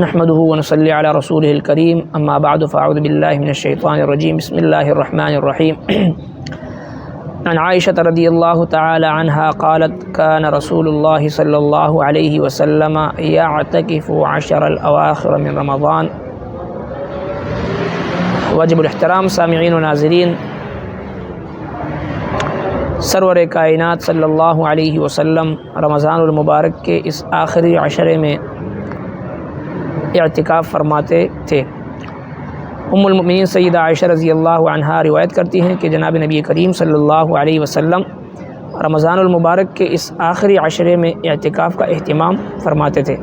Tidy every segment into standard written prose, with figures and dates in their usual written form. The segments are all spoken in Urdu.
نحمده ونصلي على رسوله الكريم اما بعد فاعوذ بالله من الشيطان الرجيم بسم الله الرحمن الرحيم عن عائشة رضي الله تعالى عنها قالت كان رسول الله صلى الله عليه وسلم يعتكف 10 الأواخر من رمضان. واجب الاحترام سامعین و ناظرین، سرور کائنات صلی اللہ علیہ وسلم رمضان المبارک کے اس آخری عشرے میں اعتکاف فرماتے تھے۔ ام المؤمنین سیدہ عائشہ رضی اللہ عنہا روایت کرتی ہیں کہ جناب نبی کریم صلی اللہ علیہ وسلم رمضان المبارک کے اس آخری عشرے میں اعتکاف کا اہتمام فرماتے تھے۔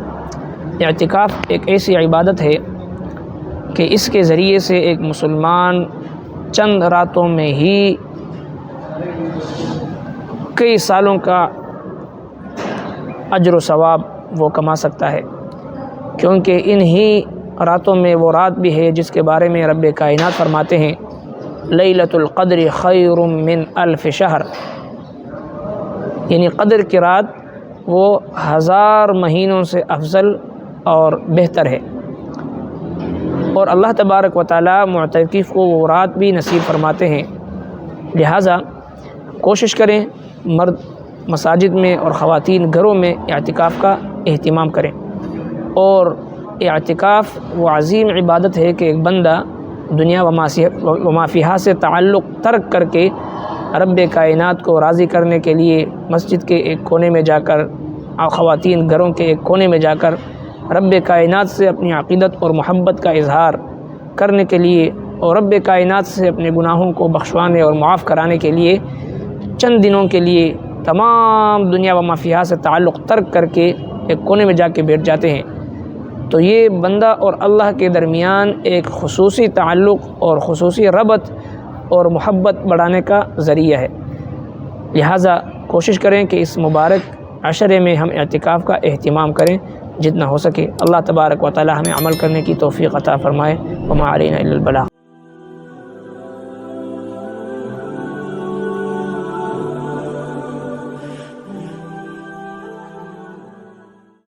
اعتکاف ایک ایسی عبادت ہے کہ اس کے ذریعے سے ایک مسلمان چند راتوں میں ہی کئی سالوں کا اجر و ثواب وہ کما سکتا ہے، کیونکہ انہی راتوں میں وہ رات بھی ہے جس کے بارے میں رب کائنات فرماتے ہیں لیلۃ القدر خیر من الف شہر، یعنی قدر کی رات وہ 1000 مہینوں سے افضل اور بہتر ہے، اور اللہ تبارک و تعالی معتکف کو وہ رات بھی نصیب فرماتے ہیں۔ لہٰذا کوشش کریں مرد مساجد میں اور خواتین گھروں میں اعتکاف کا اہتمام کریں، اور اعتکاف وہ عظیم عبادت ہے کہ ایک بندہ دنیا و ما فیہا سے تعلق ترک کر کے رب کائنات کو راضی کرنے کے لیے مسجد کے ایک کونے میں جا کر، خواتین گھروں کے ایک کونے میں جا کر رب کائنات سے اپنی عقیدت اور محبت کا اظہار کرنے کے لیے اور رب کائنات سے اپنے گناہوں کو بخشوانے اور معاف کرانے کے لیے چند دنوں کے لیے تمام دنیا و ما فیہا سے تعلق ترک کر کے ایک کونے میں جا کے بیٹھ جاتے ہیں، تو یہ بندہ اور اللہ کے درمیان ایک خصوصی تعلق اور خصوصی ربط اور محبت بڑھانے کا ذریعہ ہے۔ لہٰذا کوشش کریں کہ اس مبارک عشرے میں ہم اعتکاف کا اہتمام کریں جتنا ہو سکے۔ اللہ تبارک و تعالی ہمیں عمل کرنے کی توفیق عطا فرمائے۔ وما علینا الا البلاغ۔